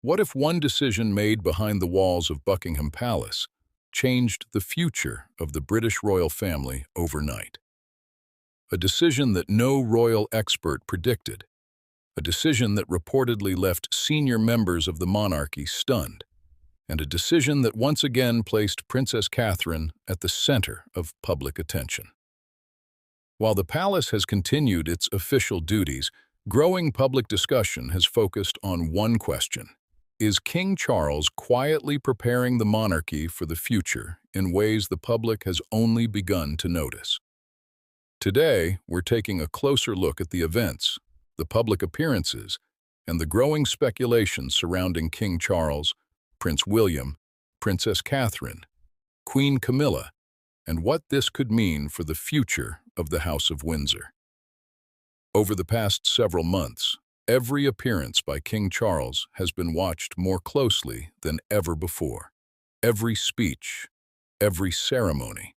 What if one decision made behind the walls of Buckingham Palace changed the future of the British royal family overnight? A decision that no royal expert predicted, a decision that reportedly left senior members of the monarchy stunned, and a decision that once again placed Princess Catherine at the center of public attention. While the palace has continued its official duties, growing public discussion has focused on one question: is King Charles quietly preparing the monarchy for the future in ways the public has only begun to notice? Today, we're taking a closer look at the events, the public appearances, and the growing speculation surrounding King Charles, Prince William, Princess Catherine, Queen Camilla, and what this could mean for the future of the House of Windsor. Over the past several months, every appearance by King Charles has been watched more closely than ever before. Every speech, every ceremony,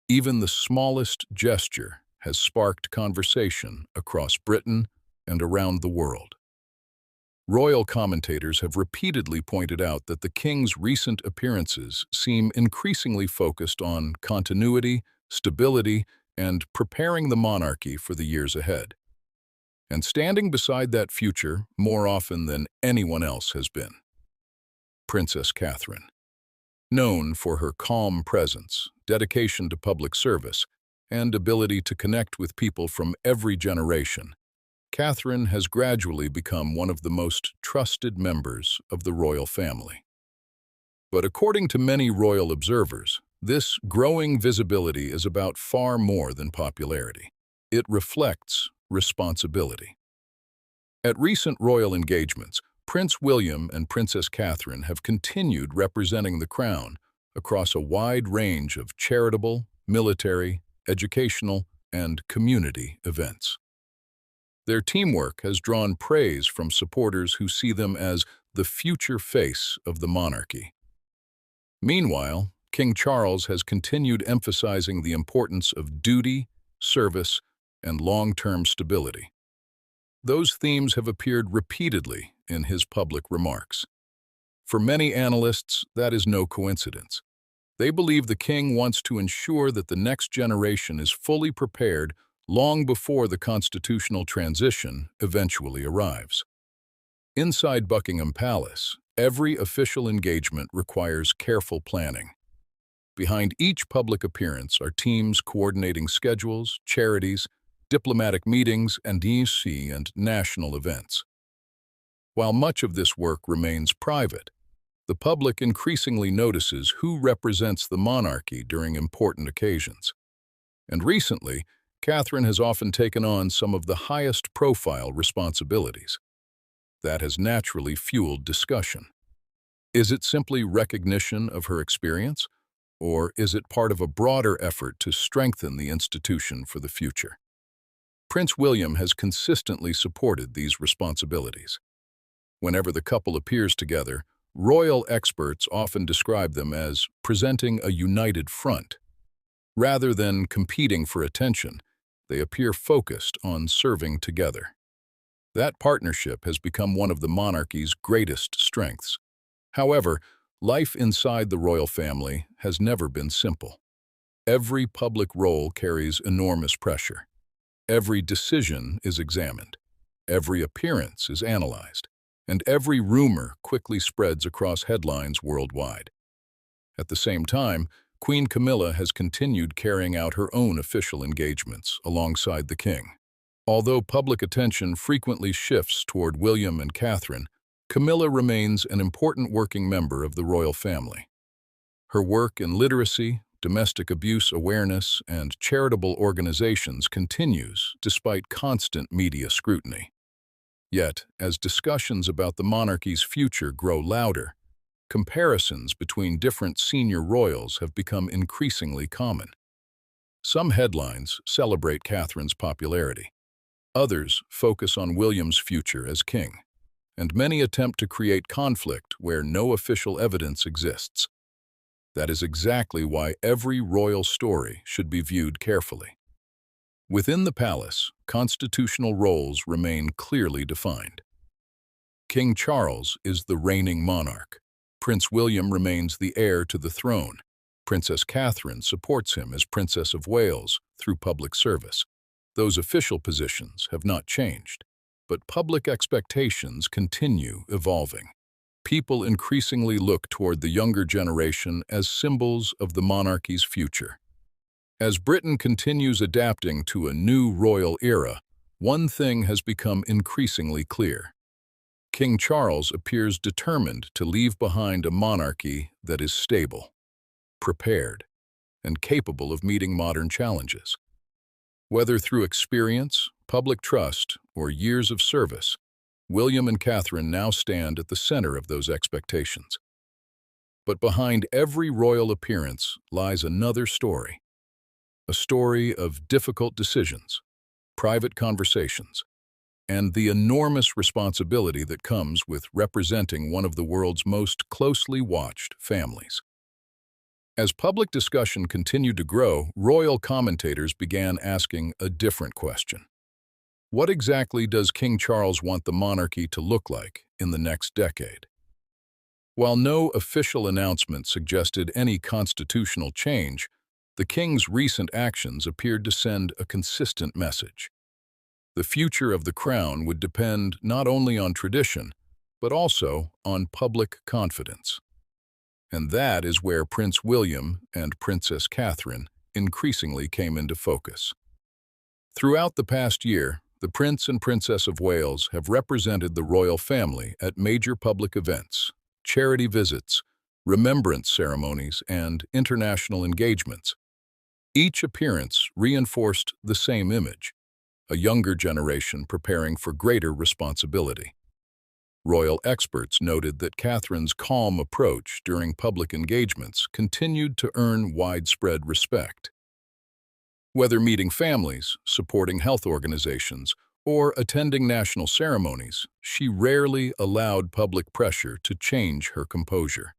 even the smallest gesture has sparked conversation across Britain and around the world. Royal commentators have repeatedly pointed out that the King's recent appearances seem increasingly focused on continuity, stability, and preparing the monarchy for the years ahead. And standing beside that future more often than anyone else has been Princess Catherine. Known for her calm presence, dedication to public service, and ability to connect with people from every generation, Catherine has gradually become one of the most trusted members of the royal family. But according to many royal observers, this growing visibility is about far more than popularity. It reflects responsibility. At recent royal engagements, Prince William and Princess Catherine have continued representing the crown across a wide range of charitable, military, educational, and community events. Their teamwork has drawn praise from supporters who see them as the future face of the monarchy. Meanwhile, King Charles has continued emphasizing the importance of duty, service, and long-term stability. Those themes have appeared repeatedly in his public remarks. For many analysts, that is no coincidence. They believe the king wants to ensure that the next generation is fully prepared long before the constitutional transition eventually arrives. Inside Buckingham Palace, every official engagement requires careful planning. Behind each public appearance are teams coordinating schedules, charities, diplomatic meetings, and DC and national events. While much of this work remains private, the public increasingly notices who represents the monarchy during important occasions. And recently, Catherine has often taken on some of the highest-profile responsibilities. That has naturally fueled discussion. Is it simply recognition of her experience, or is it part of a broader effort to strengthen the institution for the future? Prince William has consistently supported these responsibilities. Whenever the couple appears together, royal experts often describe them as presenting a united front. Rather than competing for attention, they appear focused on serving together. That partnership has become one of the monarchy's greatest strengths. However, life inside the royal family has never been simple. Every public role carries enormous pressure. Every decision is examined. Every appearance is analyzed. And every rumor quickly spreads across headlines worldwide. At the same time, Queen Camilla has continued carrying out her own official engagements alongside the king. Although public attention frequently shifts toward William and Catherine, Camilla remains an important working member of the royal family. Her work in literacy, domestic abuse awareness, and charitable organizations continues despite constant media scrutiny. Yet, as discussions about the monarchy's future grow louder, comparisons between different senior royals have become increasingly common. Some headlines celebrate Catherine's popularity. Others focus on William's future as king, and many attempt to create conflict where no official evidence exists. That is exactly why every royal story should be viewed carefully. Within the palace, constitutional roles remain clearly defined. King Charles is the reigning monarch. Prince William remains the heir to the throne. Princess Catherine supports him as Princess of Wales through public service. Those official positions have not changed, but public expectations continue evolving. People increasingly look toward the younger generation as symbols of the monarchy's future. As Britain continues adapting to a new royal era, one thing has become increasingly clear. King Charles appears determined to leave behind a monarchy that is stable, prepared, and capable of meeting modern challenges. Whether through experience, public trust, or years of service, William and Catherine now stand at the center of those expectations. But behind every royal appearance lies another story. A story of difficult decisions, private conversations, and the enormous responsibility that comes with representing one of the world's most closely watched families. As public discussion continued to grow, royal commentators began asking a different question. What exactly does King Charles want the monarchy to look like in the next decade? While no official announcement suggested any constitutional change, the king's recent actions appeared to send a consistent message. The future of the crown would depend not only on tradition, but also on public confidence. And that is where Prince William and Princess Catherine increasingly came into focus. Throughout the past year, the Prince and Princess of Wales have represented the royal family at major public events, charity visits, remembrance ceremonies, and international engagements. Each appearance reinforced the same image: a younger generation preparing for greater responsibility. Royal experts noted that Catherine's calm approach during public engagements continued to earn widespread respect. Whether meeting families, supporting health organizations, or attending national ceremonies, she rarely allowed public pressure to change her composure.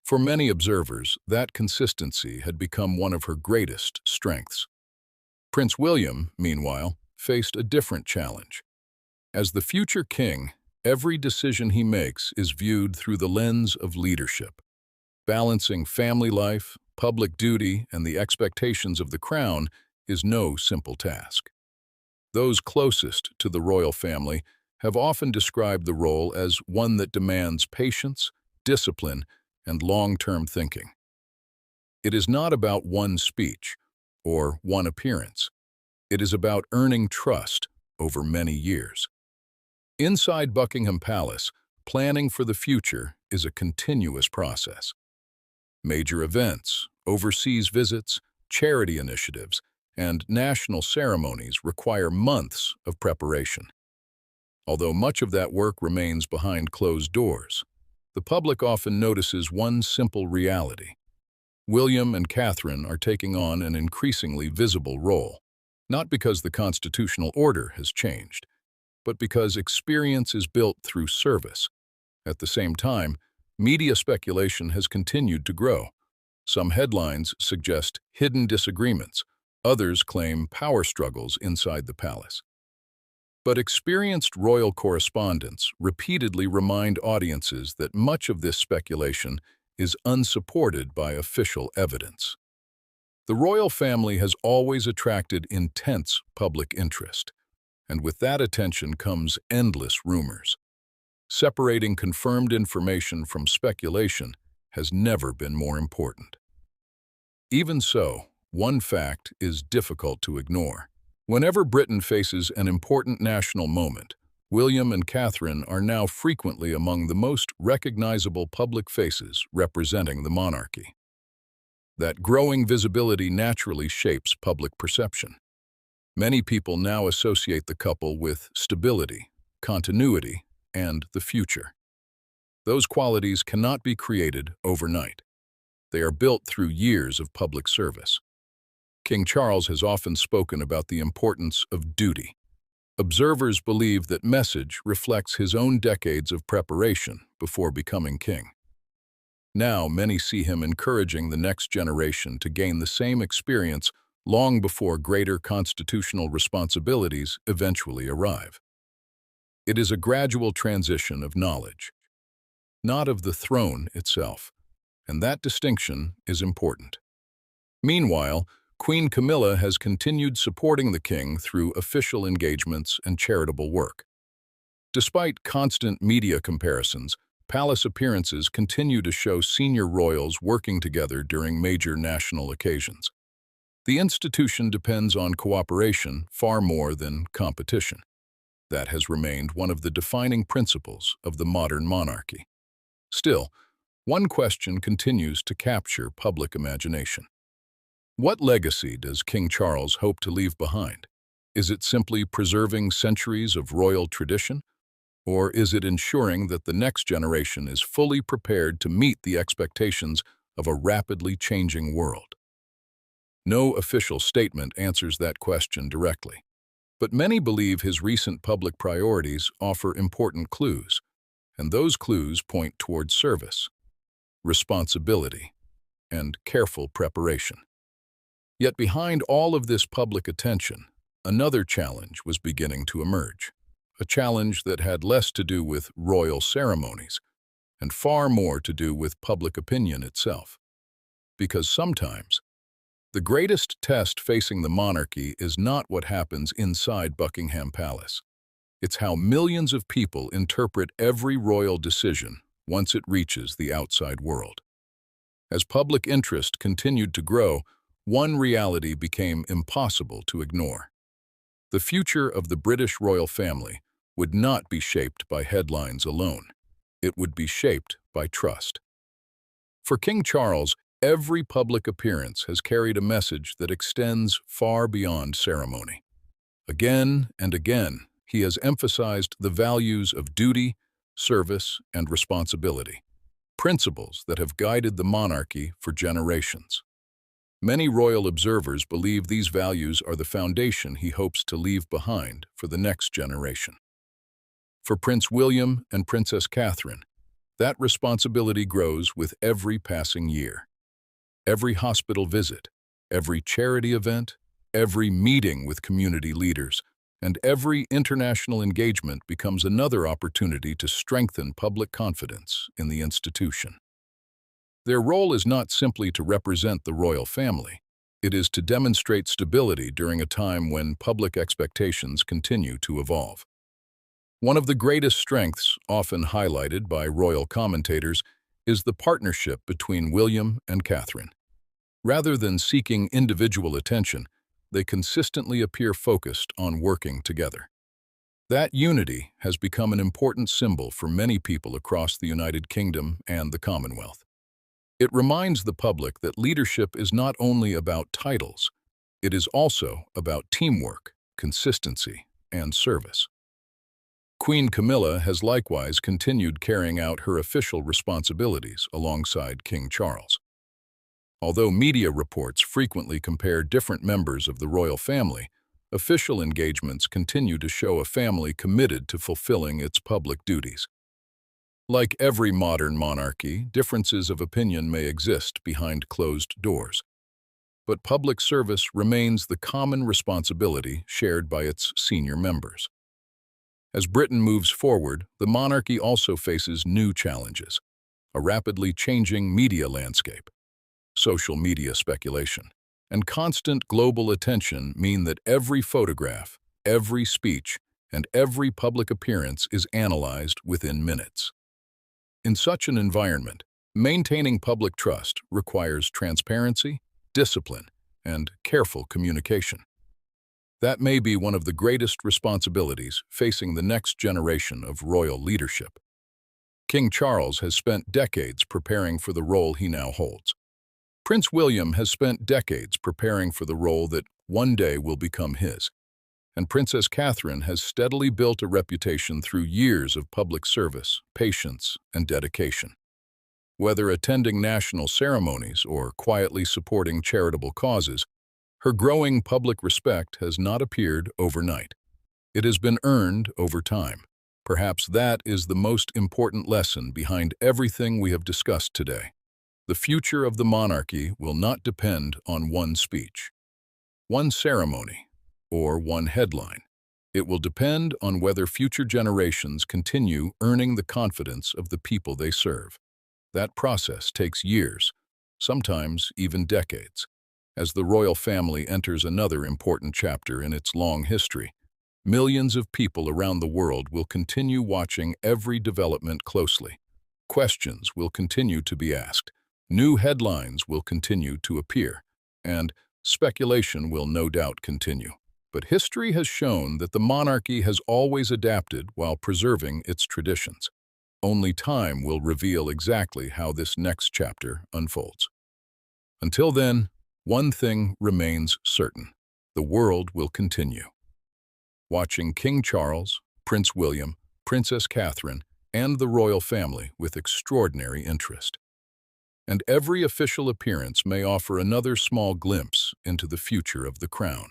For many observers, that consistency had become one of her greatest strengths. Prince William, meanwhile, faced a different challenge. As the future king, every decision he makes is viewed through the lens of leadership. Balancing family life, public duty, and the expectations of the crown is no simple task. Those closest to the royal family have often described the role as one that demands patience, discipline, and long-term thinking. It is not about one speech or one appearance. It is about earning trust over many years. Inside Buckingham Palace, planning for the future is a continuous process. Major events, overseas visits, charity initiatives, and national ceremonies require months of preparation. Although much of that work remains behind closed doors, the public often notices one simple reality. William and Catherine are taking on an increasingly visible role, not because the constitutional order has changed, but because experience is built through service. At the same time, media speculation has continued to grow. Some headlines suggest hidden disagreements, others claim power struggles inside the palace. But experienced royal correspondents repeatedly remind audiences that much of this speculation is unsupported by official evidence. The royal family has always attracted intense public interest, and with that attention comes endless rumors. Separating confirmed information from speculation has never been more important. Even so, one fact is difficult to ignore. Whenever Britain faces an important national moment, William and Catherine are now frequently among the most recognizable public faces representing the monarchy. That growing visibility naturally shapes public perception. Many people now associate the couple with stability, continuity, and the future. Those qualities cannot be created overnight. They are built through years of public service. King Charles has often spoken about the importance of duty. Observers believe that message reflects his own decades of preparation before becoming king. Now, many see him encouraging the next generation to gain the same experience long before greater constitutional responsibilities eventually arrive. It is a gradual transition of knowledge, not of the throne itself, and that distinction is important. Meanwhile, Queen Camilla has continued supporting the king through official engagements and charitable work. Despite constant media comparisons, palace appearances continue to show senior royals working together during major national occasions. The institution depends on cooperation far more than competition. That has remained one of the defining principles of the modern monarchy. Still, one question continues to capture public imagination. What legacy does King Charles hope to leave behind? Is it simply preserving centuries of royal tradition? Or is it ensuring that the next generation is fully prepared to meet the expectations of a rapidly changing world? No official statement answers that question directly, but many believe his recent public priorities offer important clues, and those clues point toward service, responsibility, and careful preparation. Yet behind all of this public attention, another challenge was beginning to emerge, a challenge that had less to do with royal ceremonies and far more to do with public opinion itself. Because sometimes, the greatest test facing the monarchy is not what happens inside Buckingham Palace. It's how millions of people interpret every royal decision once it reaches the outside world. As public interest continued to grow, one reality became impossible to ignore. The future of the British royal family would not be shaped by headlines alone. It would be shaped by trust. For King Charles, every public appearance has carried a message that extends far beyond ceremony. Again and again, he has emphasized the values of duty, service, and responsibility, principles that have guided the monarchy for generations. Many royal observers believe these values are the foundation he hopes to leave behind for the next generation. For Prince William and Princess Catherine, that responsibility grows with every passing year. Every hospital visit, every charity event, every meeting with community leaders, and every international engagement becomes another opportunity to strengthen public confidence in the institution. Their role is not simply to represent the royal family. It is to demonstrate stability during a time when public expectations continue to evolve. One of the greatest strengths, often highlighted by royal commentators, is the partnership between William and Catherine. Rather than seeking individual attention, they consistently appear focused on working together. That unity has become an important symbol for many people across the United Kingdom and the Commonwealth. It reminds the public that leadership is not only about titles, it is also about teamwork, consistency, and service. Queen Camilla has likewise continued carrying out her official responsibilities alongside King Charles. Although media reports frequently compare different members of the royal family, official engagements continue to show a family committed to fulfilling its public duties. Like every modern monarchy, differences of opinion may exist behind closed doors. But public service remains the common responsibility shared by its senior members. As Britain moves forward, the monarchy also faces new challenges: a rapidly changing media landscape, social media speculation, and constant global attention mean that every photograph, every speech, and every public appearance is analyzed within minutes. In such an environment, maintaining public trust requires transparency, discipline, and careful communication. That may be one of the greatest responsibilities facing the next generation of royal leadership. King Charles has spent decades preparing for the role he now holds. Prince William has spent decades preparing for the role that one day will become his, and Princess Catherine has steadily built a reputation through years of public service, patience, and dedication. Whether attending national ceremonies or quietly supporting charitable causes, her growing public respect has not appeared overnight. It has been earned over time. Perhaps that is the most important lesson behind everything we have discussed today. The future of the monarchy will not depend on one speech, one ceremony, or one headline. It will depend on whether future generations continue earning the confidence of the people they serve. That process takes years, sometimes even decades, as the royal family enters another important chapter in its long history. Millions of people around the world will continue watching every development closely. Questions will continue to be asked, new headlines will continue to appear, and speculation will no doubt continue. But history has shown that the monarchy has always adapted while preserving its traditions. Only time will reveal exactly how this next chapter unfolds. Until then, one thing remains certain: the world will continue. Watching King Charles, Prince William, Princess Catherine, and the royal family with extraordinary interest. And every official appearance may offer another small glimpse into the future of the crown.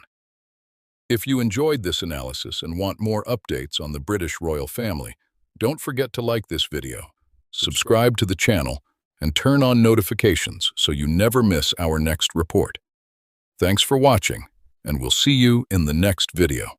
If you enjoyed this analysis and want more updates on the British royal family, don't forget to like this video, subscribe to the channel, and turn on notifications so you never miss our next report. Thanks for watching, and we'll see you in the next video.